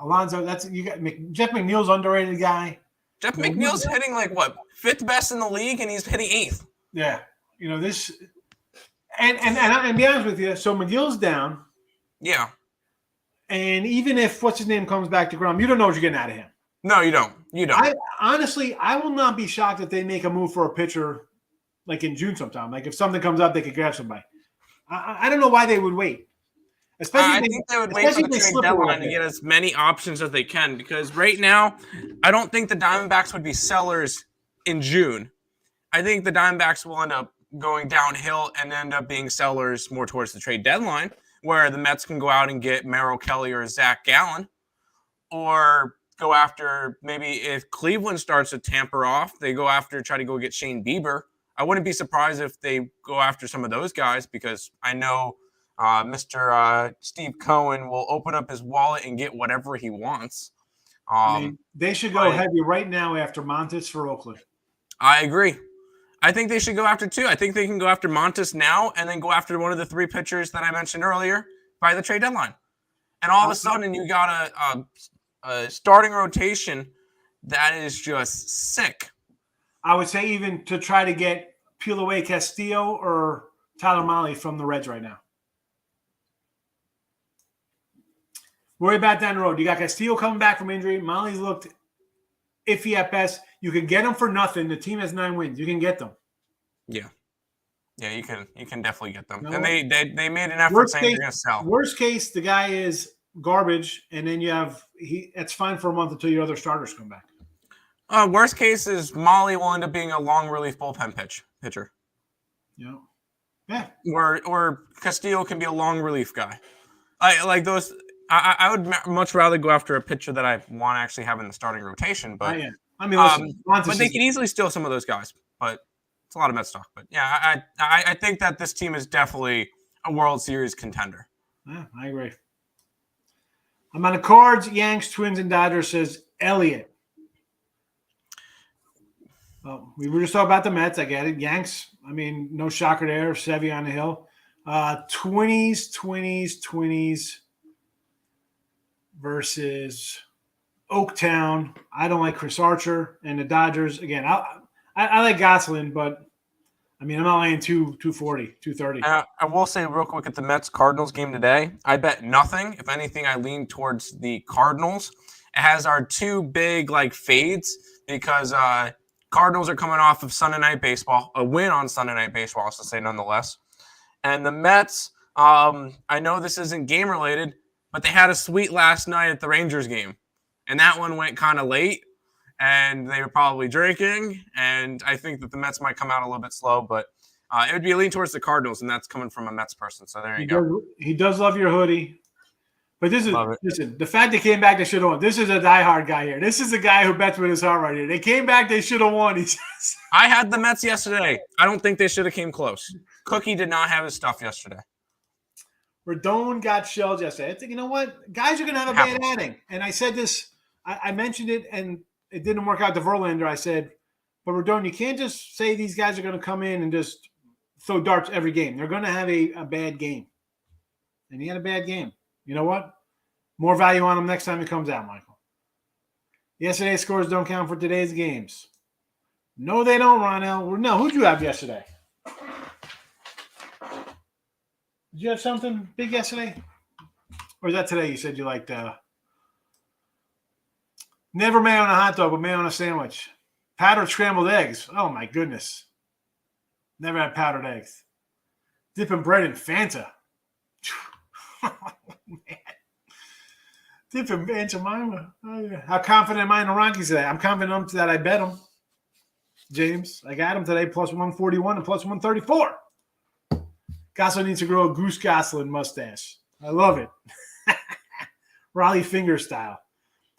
Alonso, you got Jeff McNeil's underrated guy. Jeff McNeil's hitting 5th best in the league, and he's hitting 8th. Yeah, this, and be honest with you, so McGill's down. Yeah. And even if what's his name comes back to ground, you don't know what you're getting out of him. No, you don't. Honestly, I will not be shocked if they make a move for a pitcher in June sometime. If something comes up, they could grab somebody. I don't know why they would wait. I think they would wait for the trade deadline to get as many options as they can, because right now, I don't think the Diamondbacks would be sellers in June. I think the Diamondbacks will end up going downhill and end up being sellers more towards the trade deadline, where the Mets can go out and get Merrill Kelly or Zach Gallen, or go after, maybe if Cleveland starts to tamper off, they try to go get Shane Bieber. I wouldn't be surprised if they go after some of those guys, because I know Mr. Steve Cohen will open up his wallet and get whatever he wants. They should go heavy right now after Montes for Oakland. I agree. I think they should go after 2. I think they can go after Montes now and then go after one of the 3 pitchers that I mentioned earlier by the trade deadline. And all of a sudden, you got a starting rotation that is just sick. I would say even to try to get peel away Castillo or Tyler Mahle from the Reds right now. Worry about down the road. You got Castillo coming back from injury. Mahle's looked iffy at best. You can get them for nothing. The team has 9 wins. You can get them. Yeah. Yeah, you can definitely get them. No. And they made an effort saying they're going to sell. Worst case, the guy is garbage, and then you have it's fine for a month until your other starters come back. Worst case is Mahle will end up being a long relief bullpen pitcher. Yeah. Or Castillo can be a long relief guy. I I would much rather go after a pitcher that I want to actually have in the starting rotation. But I mean, listen, but they could easily steal some of those guys. But it's a lot of Mets talk. But yeah, I think that this team is definitely a World Series contender. Yeah, I agree. I'm on the Cards, Yanks, Twins, and Dodgers, says Elliot. Well, we were just talking about the Mets. I get it. Yanks, I mean, no shocker there. Sevy on the hill. 20s versus Oaktown. I don't like Chris Archer. And the Dodgers, again, I like Gosselin, but I mean, I'm not laying 240, 230. I will say real quick at the Mets-Cardinals game today, I bet nothing. If anything, I lean towards the Cardinals. It has our two big fades because Cardinals are coming off of Sunday Night Baseball, a win on Sunday Night Baseball, I'll say nonetheless. And the Mets, I know this isn't game-related, but they had a sweet last night at the Rangers game. And that one went kind of late, and they were probably drinking. And I think that the Mets might come out a little bit slow, but it would be a lean towards the Cardinals, and that's coming from a Mets person. So there you go. He does love your hoodie. But listen, the fact they came back, they should have won. This is a diehard guy here. This is the guy who bets with his heart right here. They came back, they should have won, he says. I had the Mets yesterday. I don't think they should have came close. Cookie did not have his stuff yesterday. Rodon got shelled yesterday. I think, you know what? Guys are going to have a bad outing. And I said this, I mentioned it, and it didn't work out to Verlander. I said, but Rodon, you can't just say these guys are going to come in and just throw darts every game. They're going to have a bad game. And he had a bad game. You know what? More value on him next time he comes out, Michael. Yesterday's scores don't count for today's games. No, they don't, Ronell. No, who'd you have yesterday? Did you have something big yesterday? Or is that today you said you liked never mayo on a hot dog, but mayo on a sandwich? Powdered scrambled eggs. Oh, my goodness. Never had powdered eggs. Dipping bread in Fanta. Oh, man. Dipping Aunt Jemima. Oh, yeah. How confident am I in the Rockies today? I'm confident that I bet them. James, I got him today plus 141 and plus 134. Gosselin needs to grow a Goose Gosselin mustache. I love it. Raleigh finger style.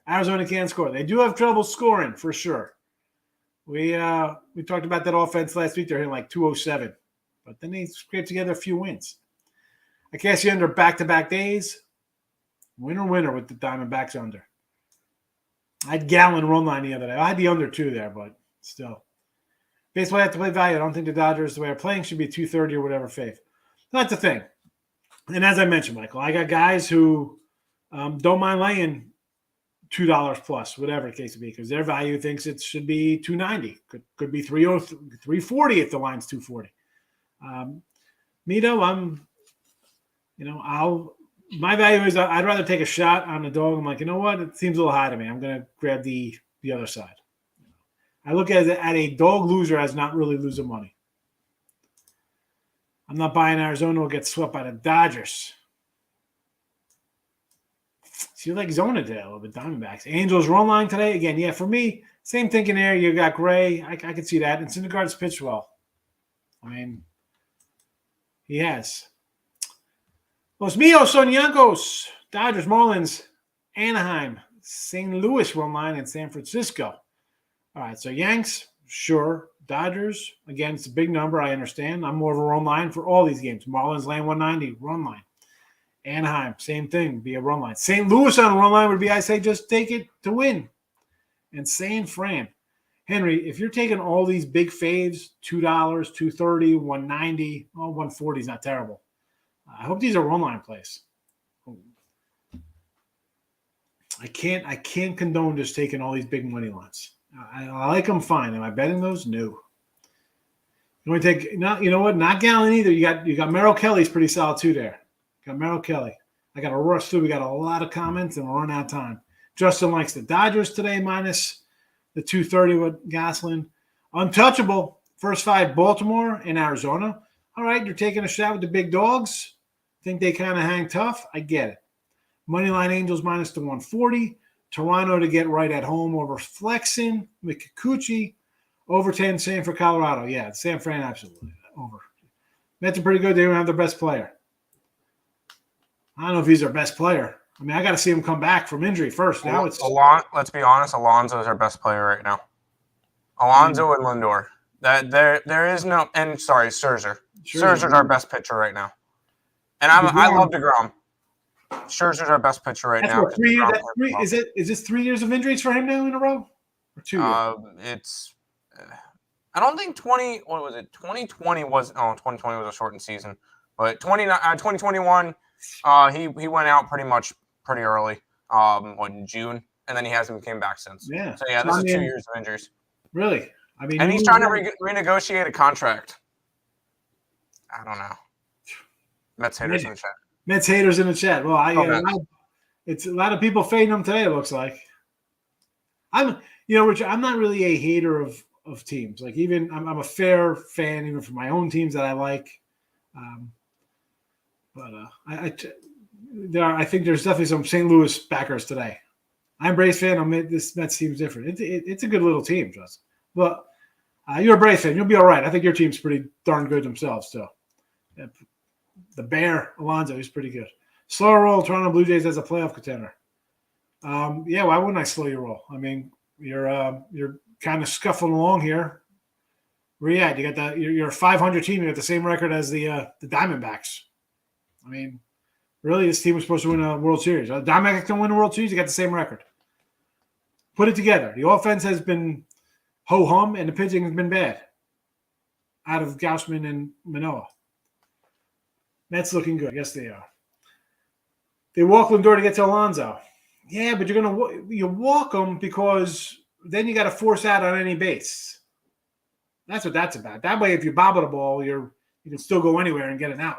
Arizona can't score. They do have trouble scoring for sure. We talked about that offense last week. They're hitting like 207. But then they scraped together a few wins. I cast you under back-to-back days. Winner with the Diamondbacks under. I had Gallon run line the other day. I had the under two there, but still. Baseball have to play value. I don't think the Dodgers, the way they're playing, should be 230 or whatever faith. That's the thing. And as I mentioned, Michael, I got guys who don't mind laying $2 plus, whatever the case may be, because their value thinks it should be 290. Could be 340 if the line's 240. Me though, my value is I'd rather take a shot on the dog. I'm like, you know what? It seems a little high to me. I'm going to grab the other side. I look at a dog loser as not really losing money. I'm not buying Arizona will get swept by the Dodgers. So you like Zonadale of the Diamondbacks. Angels run line today. Again, yeah, for me, same thinking there. You got Gray. I can see that. And Syndergaard's pitched well. I mean, he has. Los Mios, Soniancos, Dodgers, Marlins, Anaheim, St. Louis run line, and San Francisco. All right, so Yanks, sure. Dodgers, again, it's a big number. I understand. I'm more of a run line for all these games. Marlins laying 190, run line. Anaheim, same thing, be a run line. St. Louis on a run line would be, I say, just take it to win. And San Fran. Henry, if you're taking all these big faves, $2, $2.30, $1.90, well, $1.40 is not terrible. I hope these are run line plays. I can't condone just taking all these big money lines. I like them fine. Am I betting those? No. You want to take not? You know what? Not Gallon either. You got Merrill Kelly's pretty solid too there. Got Merrill Kelly. I got to rush through. We got a lot of comments and we're running out of time. Justin likes the Dodgers today minus the 230 with Gosselin. Untouchable. First five, Baltimore and Arizona. All right, you're taking a shot with the big dogs. Think they kind of hang tough. I get it. Moneyline Angels minus the 140. Toronto to get right at home over Flexen with Kikuchi. Over 10, same for Colorado. Yeah, San Fran, absolutely. Over. Mets are pretty good. They don't have their best player. I don't know if he's their best player. I mean, I got to see him come back from injury first. Now it's let's be honest. Alonso is our best player right now. Alonso and Lindor. That there is no, and sorry, Scherzer. Scherzer's our best pitcher right now. And I love DeGrom. Scherzer's our best pitcher right now. What, 3 years? Is this 3 years of injuries for him now in a row? Or 2 years? It's. I don't think 2020 was. Oh, 2020 was a shortened season, but 2021, he went out pretty early. In June, and then he hasn't came back since. Yeah. So yeah, this is 2 years of injuries. Really? I mean, and he's trying to renegotiate a contract. I don't know. Mets haters in the chat. Mets haters in the chat. Well, it's a lot of people fading him today. It looks like. Rich, I'm not really a hater of teams. Like I'm a fair fan even for my own teams that I like. I think there's definitely some St. Louis backers today. I'm a Braves fan. This Mets team's different. It's a good little team, Justin. But you're a Braves fan. You'll be all right. I think your team's pretty darn good themselves, too. The Bear, Alonso, he's pretty good. Slow roll, Toronto Blue Jays as a playoff contender. Why wouldn't I slow your roll? I mean, you're kind of scuffling along here. Where you at? You got you're a 500 team. You got the same record as the Diamondbacks. I mean, really, this team was supposed to win a World Series. The Diamondbacks can win a World Series. You got the same record. Put it together. The offense has been ho-hum, and the pitching has been bad out of Gausman and Manoah. Mets looking good. Yes, they are. They walk Lindor to get to Alonso. Yeah, but you walk them because then you got to force out on any base. That's what that's about. That way, if you bobble the ball, you can still go anywhere and get it out.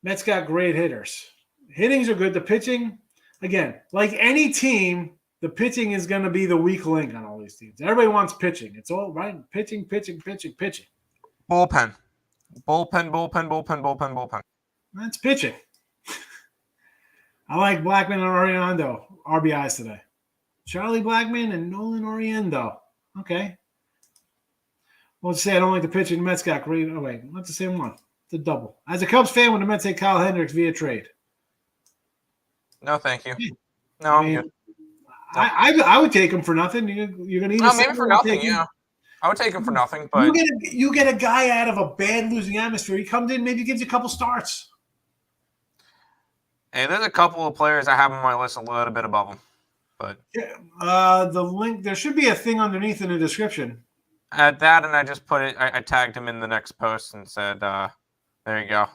Mets got great hitters. Hittings are good. The pitching, again, like any team, the pitching is going to be the weak link on all these teams. Everybody wants pitching. It's all right. Pitching. Bullpen. Bullpen. That's pitching. I like Blackman and Oriendo, RBIs today. Charlie Blackman and Nolan Oriendo. Okay. Well, let's say I don't like the pitching. The Mets got great. Oh, wait. That's the same one. It's a double. As a Cubs fan, when the Mets take Kyle Hendricks via trade. No, thank you. No, I'm good. I would take him for nothing. You're going to eat maybe for nothing, yeah. I would take him for nothing, but you get a guy out of a bad losing atmosphere. He comes in, maybe gives you a couple starts. Hey, there's a couple of players I have on my list a little bit above them, but the link there should be a thing underneath in the description. At that, and I just put it. I tagged him in the next post and said, "There you go."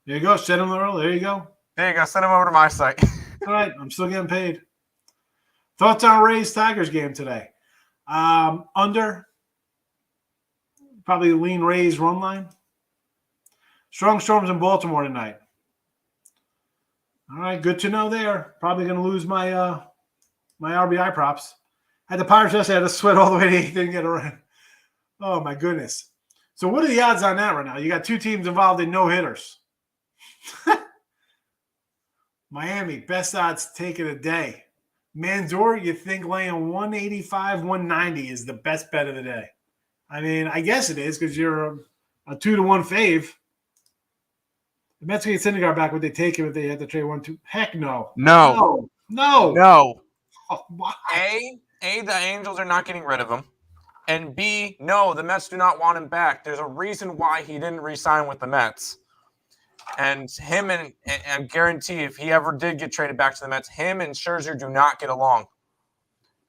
There you go. Send him the roll. There you go. There you go. Send him over to my site. All right, I'm still getting paid. Thoughts on Rays Tigers game today? Under. Probably lean Rays run line. Strong storms in Baltimore tonight. All right, good to know there. Probably going to lose my my RBI props. Had the Pirates yesterday. I had to sweat all the way to 8th and get around. Oh, my goodness. So what are the odds on that right now? You got two teams involved in no hitters. Miami, best odds taken a day. Manzor, you think laying 185, 190 is the best bet of the day. I mean, I guess it is because you're a 2-1 fave. The Mets get Syndergaard back. Would they take him if they had to trade 1-2? Heck no. No. Oh, why? A, the Angels are not getting rid of him. And B, no, the Mets do not want him back. There's a reason why he didn't re-sign with the Mets. And him and I guarantee if he ever did get traded back to the Mets, him and Scherzer do not get along.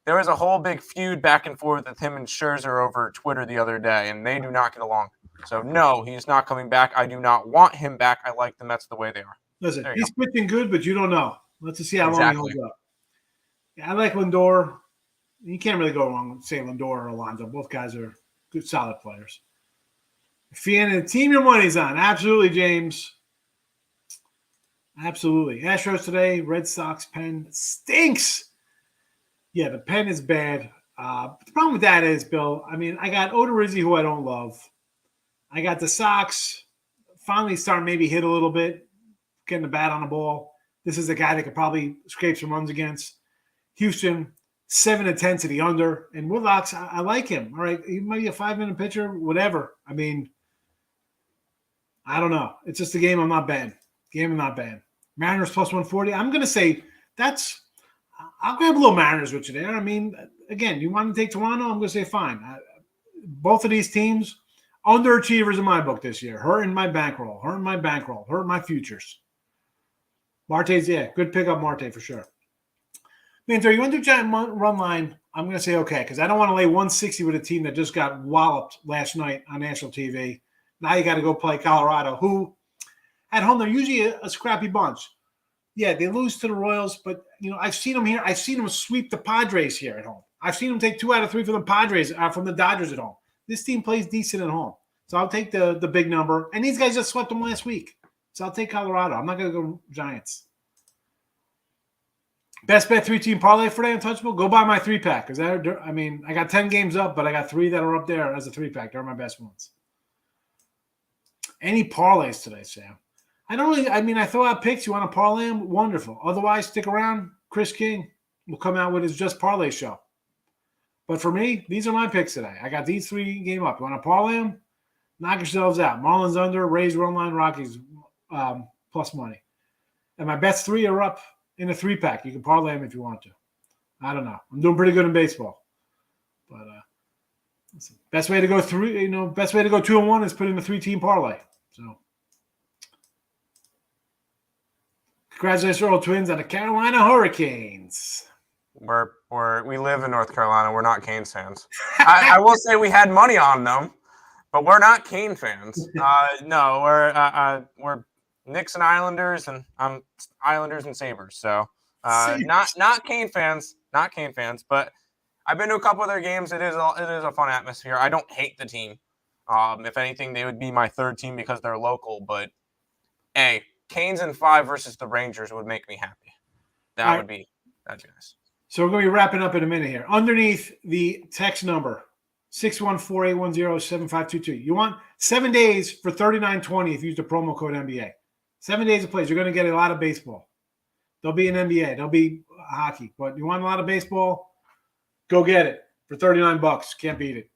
There was a whole big feud back and forth with him and Scherzer over Twitter the other day, and they do not get along. So, no, he's not coming back. I do not want him back. I like the Mets the way they are. Listen, he's pitching good, but you don't know. Let's just see how long he holds up. Yeah, I like Lindor. You can't really go wrong with saying Lindor or Alonso. Both guys are good, solid players. If you're in a team your money's on, absolutely, James. Absolutely. Astros today, Red Sox pen stinks. Yeah, the pen is bad. The problem with that is, Bill, I mean, I got Odorizzi, who I don't love. I got the Sox finally starting maybe hit a little bit, getting the bat on the ball. This is a guy that could probably scrape some runs against. Houston, 7-10 to the under. And Woodlocks, I like him. All right, he might be a 5-minute pitcher, whatever. I mean, I don't know. It's just a game I'm not betting. Mariners plus 140. I'm going to say I'll grab a little Mariners with you there. I mean, again, you want to take Toronto? I'm going to say fine. Both of these teams, underachievers in my book this year. Hurting my bankroll, hurting my futures. Marte's, good pickup, Marte for sure. Mantor, you want to do giant run line? I'm going to say okay, because I don't want to lay 160 with a team that just got walloped last night on national TV. Now you got to go play Colorado, who at home, they're usually a scrappy bunch. Yeah, they lose to the Royals, but, I've seen them here. I've seen them sweep the Padres here at home. I've seen them take 2 out of 3 from the Padres, from the Dodgers at home. This team plays decent at home. So I'll take the big number. And these guys just swept them last week. So I'll take Colorado. I'm not going to go Giants. Best bet 3-team parlay for the Untouchable? Go buy my 3-pack. Because I got 10 games up, but I got 3 that are up there as a 3-pack. They're my best ones. Any parlays today, Sam? I throw out picks. You want to parlay them? Wonderful. Otherwise, stick around. Chris King will come out with his Just Parlay show. But for me, these are my picks today. I got these 3 game up. You want to parlay them? Knock yourselves out. Marlins under, Rays run line, Rockies plus money. And my best 3 are up in a 3-pack. You can parlay them if you want to. I don't know. I'm doing pretty good in baseball. But listen, best way to go 2-1 is put in a 3-team parlay. So congratulations, Earl Twins on the Carolina Hurricanes. We live in North Carolina. We're not Canes fans. I will say we had money on them, but we're not Cane fans. No, we're Knicks and Islanders, and I'm Islanders and Sabres. So not Cane fans, But I've been to a couple of their games. It is a fun atmosphere. I don't hate the team. If anything, they would be my 3rd team because they're local. But Canes in 5 versus the Rangers would make me happy. That'd be nice. So we're going to be wrapping up in a minute here. Underneath the text number, 614-810-7522. You want 7 days for $39.20 if you use the promo code NBA. 7 days of plays. You're going to get a lot of baseball. There'll be an NBA. There'll be hockey. But you want a lot of baseball, go get it for $39. Can't beat it.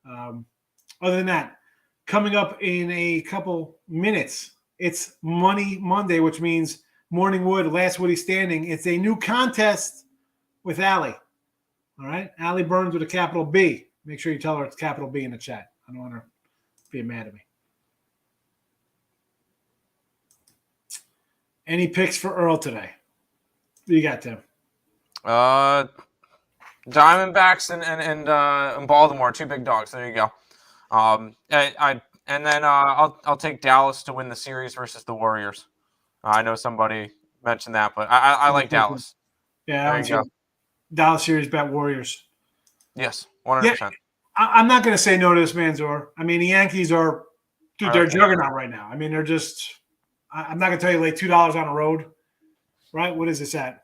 Other than that, coming up in a couple minutes, it's Money Monday, which means Morning Wood, Last Woody Standing. It's a new contest with Allie. All right? Allie Burns with a capital B. Make sure you tell her it's capital B in the chat. I don't want her being mad at me. Any picks for Earl today? What do you got, Tim? Diamondbacks and Baltimore, 2 big dogs. There you go. I'll take Dallas to win the series versus the Warriors. I know somebody mentioned that, but I like Dallas. Yeah, there you go. Dallas series bet Warriors. Yes, 100%. Yeah, I'm not going to say no to this, Manzor. I mean, the Yankees are, dude, they're juggernaut right now. I mean, they're just. I'm not going to tell you lay $2 on the road, right? What is this at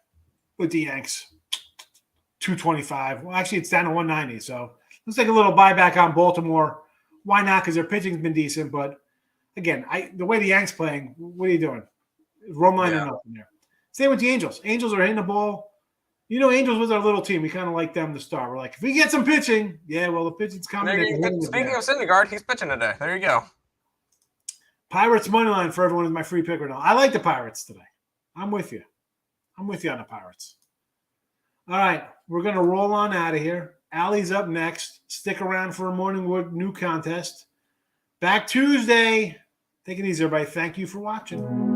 with the Yanks? 225. Well, actually, it's down to 190. So let's take a little buyback on Baltimore. Why not? Because their pitching's been decent. But again, the way the Yanks playing, what are you doing? Run line enough in there. Same with the Angels. Angels are hitting the ball. Angels was our little team. We kind of like them to start. We're like, if we get some pitching, well, the pitching's coming. Speaking of Syndergaard, he's pitching today. There you go. Pirates money line for everyone is my free pick right now. I like the Pirates today. I'm with you. I'm with you on the Pirates. All right, we're going to roll on out of here. Allie's up next. Stick around for a Morning Wood new contest. Back Tuesday. Take it easy, everybody. Thank you for watching.